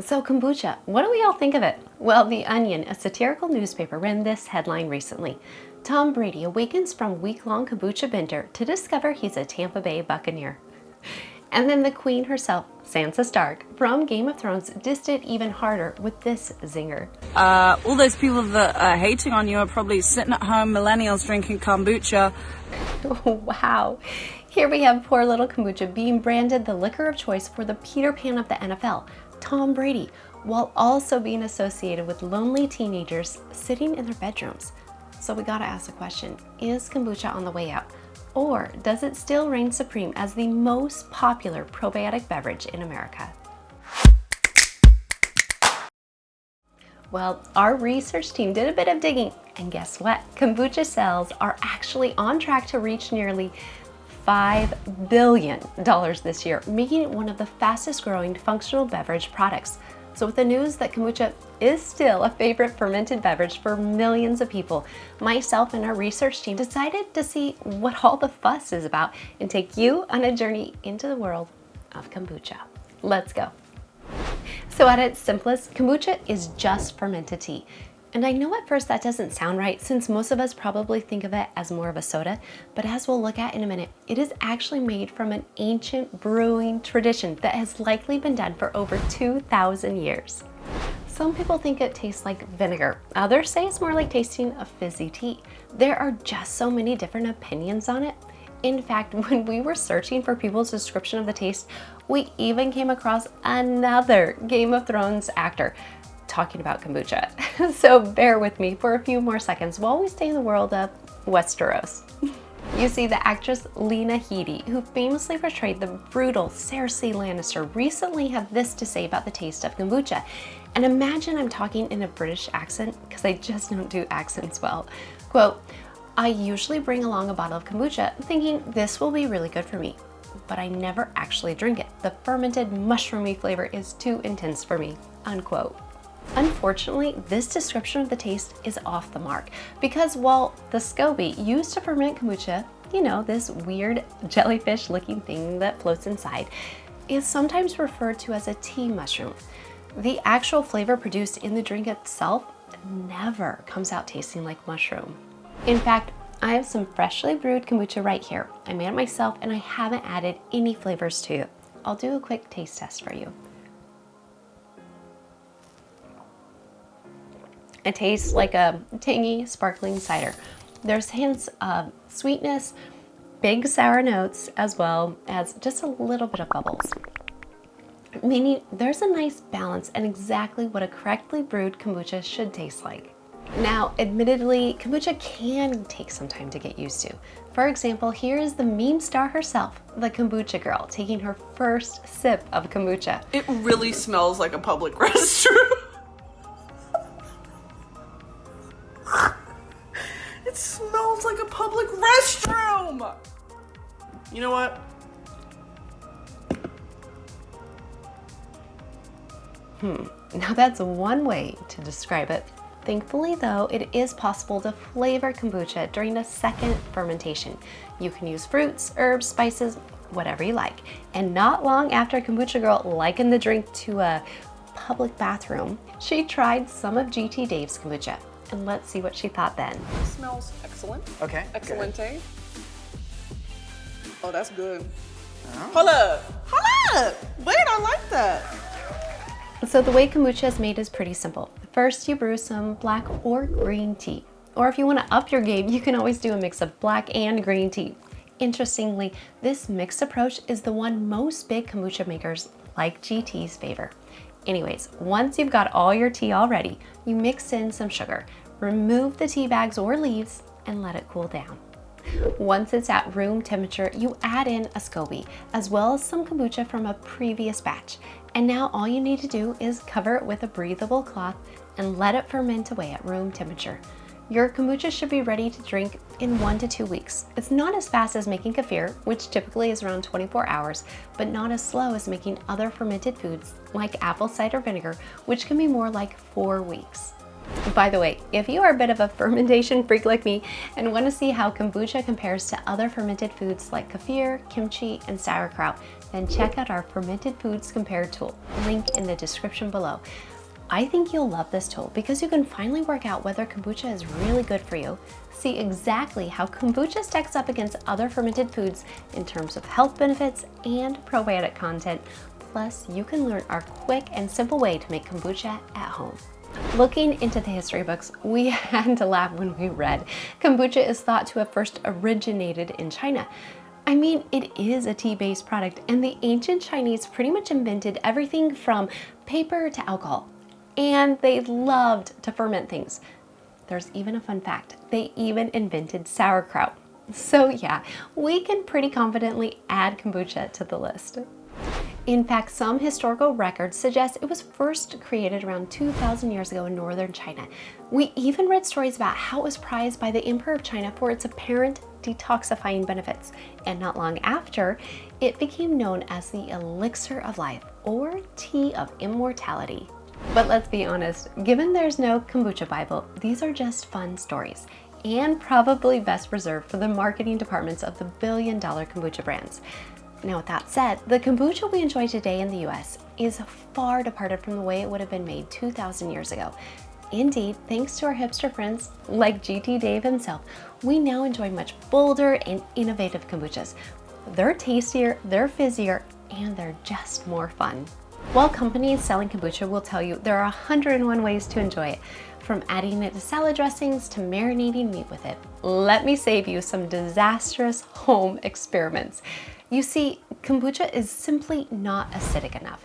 So kombucha, what do we all think of it? Well, The Onion, a satirical newspaper, ran this headline recently. Tom Brady awakens from week-long kombucha bender to discover he's a Tampa Bay Buccaneer. And then the queen herself, Sansa Stark, from Game of Thrones, dissed it even harder with this zinger. All those people that are hating on you are probably sitting at home, millennials drinking kombucha. Wow. Here we have poor little kombucha being branded the liquor of choice for the Peter Pan of the NFL, Tom Brady, while also being associated with lonely teenagers sitting in their bedrooms. So we gotta ask the question, is kombucha on the way out? Or does it still reign supreme as the most popular probiotic beverage in America? Well, our research team did a bit of digging, and guess what? Kombucha sales are actually on track to reach nearly $5 billion this year, making it one of the fastest growing functional beverage products. So with the news that kombucha is still a favorite fermented beverage for millions of people, myself and our research team decided to see what all the fuss is about and take you on a journey into the world of kombucha. Let's go. So at its simplest, kombucha is just fermented tea. And I know at first that doesn't sound right, since most of us probably think of it as more of a soda, but as we'll look at in a minute, it is actually made from an ancient brewing tradition that has likely been done for over 2,000 years. Some people think it tastes like vinegar. Others say it's more like tasting a fizzy tea. There are just so many different opinions on it. In fact, when we were searching for people's description of the taste, we even came across another Game of Thrones actor talking about kombucha. So bear with me for a few more seconds while we stay in the world of Westeros. You see, the actress Lena Headey, who famously portrayed the brutal Cersei Lannister, recently had this to say about the taste of kombucha. And imagine I'm talking in a British accent, because I just don't do accents well. Quote, "I usually bring along a bottle of kombucha thinking this will be really good for me, but I never actually drink it. The fermented mushroomy flavor is too intense for me." Unquote. Unfortunately, this description of the taste is off the mark, because while the SCOBY used to ferment kombucha, you know, this weird jellyfish looking thing that floats inside, is sometimes referred to as a tea mushroom. The actual flavor produced in the drink itself never comes out tasting like mushroom. In fact, I have some freshly brewed kombucha right here. I made it myself and I haven't added any flavors to it. I'll do a quick taste test for you. It tastes like a tangy, sparkling cider. There's hints of sweetness, big sour notes, as well as just a little bit of bubbles. Meaning there's a nice balance and exactly what a correctly brewed kombucha should taste like. Now, admittedly, kombucha can take some time to get used to. For example, here is the meme star herself, the kombucha girl, taking her first sip of kombucha. It really smells like a public restroom. It smells like a public restroom. You know what? Now that's one way to describe it. Thankfully though, it is possible to flavor kombucha during a second fermentation. You can use fruits, herbs, spices, whatever you like. And not long after Kombucha Girl likened the drink to a public bathroom, she tried some of GT Dave's kombucha. And let's see what she thought then. It smells excellent. Okay. Excellente. Oh, that's good. Oh. Hold up. Hold up. Wait, I like that. So the way kombucha is made is pretty simple. First, you brew some black or green tea. Or if you want to up your game, you can always do a mix of black and green tea. Interestingly, this mixed approach is the one most big kombucha makers like GT's favor. Anyways, once you've got all your tea all ready, you mix in some sugar, remove the tea bags or leaves, and let it cool down. Once it's at room temperature, you add in a SCOBY, as well as some kombucha from a previous batch. And now all you need to do is cover it with a breathable cloth and let it ferment away at room temperature. Your kombucha should be ready to drink in 1 to 2 weeks. It's not as fast as making kefir, which typically is around 24 hours, but not as slow as making other fermented foods like apple cider vinegar, which can be more like 4 weeks. By the way, if you are a bit of a fermentation freak like me and want to see how kombucha compares to other fermented foods like kefir, kimchi, and sauerkraut, then check out our Fermented Foods Compare tool, link in the description below. I think you'll love this tool because you can finally work out whether kombucha is really good for you, see exactly how kombucha stacks up against other fermented foods in terms of health benefits and probiotic content. Plus, you can learn our quick and simple way to make kombucha at home. Looking into the history books, we had to laugh when we read kombucha is thought to have first originated in China. I mean, it is a tea-based product, and the ancient Chinese pretty much invented everything from paper to alcohol. And they loved to ferment things. There's even a fun fact. They even invented sauerkraut. So yeah, we can pretty confidently add kombucha to the list. In fact, some historical records suggest it was first created around 2,000 years ago in northern China. We even read stories about how it was prized by the Emperor of China for its apparent detoxifying benefits. And not long after, it became known as the elixir of life, or tea of immortality. But let's be honest, given there's no kombucha Bible, these are just fun stories, and probably best reserved for the marketing departments of the billion-dollar kombucha brands. Now, with that said, the kombucha we enjoy today in the US is far departed from the way it would have been made 2,000 years ago. Indeed, thanks to our hipster friends like GT Dave himself, we now enjoy much bolder and innovative kombuchas. They're tastier, they're fizzier, and they're just more fun. While companies selling kombucha will tell you there are 101 ways to enjoy it, from adding it to salad dressings to marinating meat with it, let me save you some disastrous home experiments. You see, kombucha is simply not acidic enough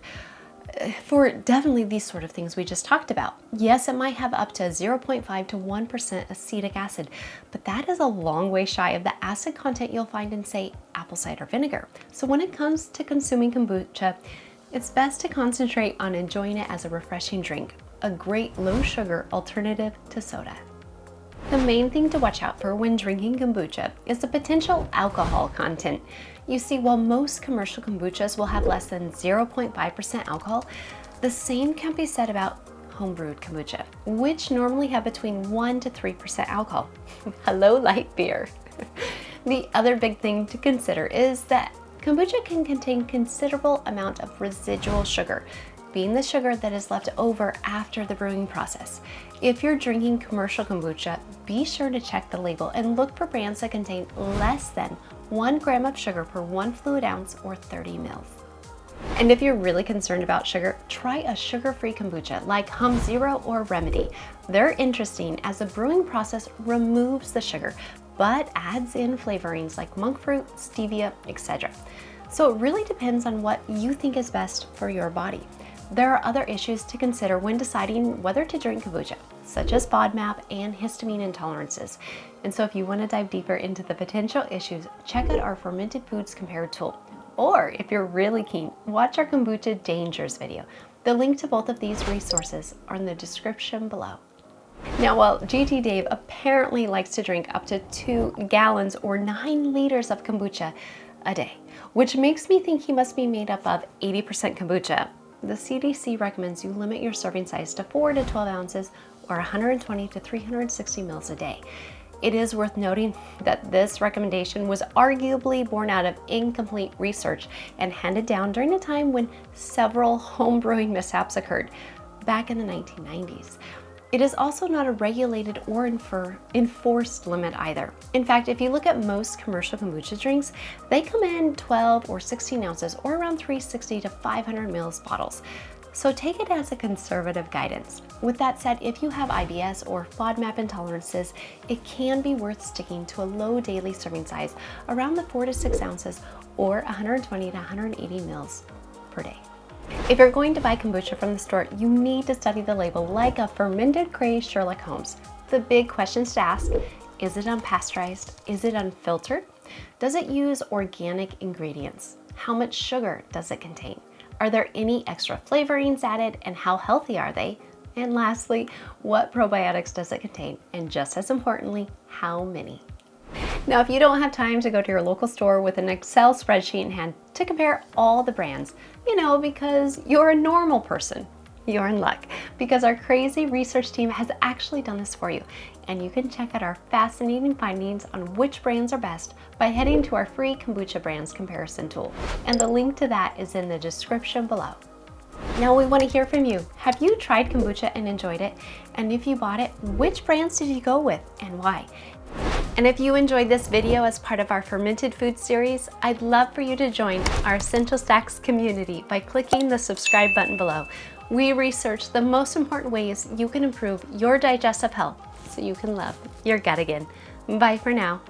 for definitely these sort of things we just talked about. Yes, it might have up to 0.5 to 1% acetic acid, but that is a long way shy of the acid content you'll find in, say, apple cider vinegar. So when it comes to consuming kombucha, it's best to concentrate on enjoying it as a refreshing drink, a great low sugar alternative to soda. The main thing to watch out for when drinking kombucha is the potential alcohol content. You see, while most commercial kombuchas will have less than 0.5% alcohol, the same can be said about homebrewed kombucha, which normally have between 1 to 3% alcohol. Hello, light beer. The other big thing to consider is that kombucha can contain considerable amount of residual sugar, being the sugar that is left over after the brewing process. If you're drinking commercial kombucha, be sure to check the label and look for brands that contain less than 1 gram of sugar per 1 fluid ounce or 30 mils. And if you're really concerned about sugar, try a sugar-free kombucha like Hum Zero or Remedy. They're interesting as the brewing process removes the sugar, but adds in flavorings like monk fruit, stevia, etc. So it really depends on what you think is best for your body. There are other issues to consider when deciding whether to drink kombucha, such as FODMAP and histamine intolerances. And so if you want to dive deeper into the potential issues, check out our Fermented Foods Compare tool. Or if you're really keen, watch our Kombucha Dangers video. The link to both of these resources are in the description below. Now, while GT Dave apparently likes to drink up to 2 gallons or 9 liters of kombucha a day, which makes me think he must be made up of 80% kombucha, the CDC recommends you limit your serving size to 4 to 12 ounces or 120 to 360 mils a day. It is worth noting that this recommendation was arguably born out of incomplete research and handed down during a time when several home brewing mishaps occurred back in the 1990s. It is also not a regulated or enforced limit either. In fact, if you look at most commercial kombucha drinks, they come in 12 or 16 ounces or around 360 to 500 mils bottles. So take it as a conservative guidance. With that said, if you have IBS or FODMAP intolerances, it can be worth sticking to a low daily serving size around the 4 to 6 ounces or 120 to 180 mils per day. If you're going to buy kombucha from the store, you need to study the label like a fermented crazed Sherlock Holmes. The big questions to ask: is it unpasteurized? Is it unfiltered? Does it use organic ingredients? How much sugar does it contain? Are there any extra flavorings added, and how healthy are they? And lastly, what probiotics does it contain? And just as importantly, how many? Now, if you don't have time to go to your local store with an Excel spreadsheet in hand to compare all the brands, because you're a normal person, You're in luck because our crazy research team has actually done this for you. And you can check out our fascinating findings on which brands are best by heading to our free kombucha brands comparison tool. And the link to that is in the description below. Now we want to hear from you. Have you tried kombucha and enjoyed it? And if you bought it, which brands did you go with and why? And if you enjoyed this video as part of our fermented food series, I'd love for you to join our Essential Stacks community by clicking the subscribe button below. We research the most important ways you can improve your digestive health so you can love your gut again. Bye for now.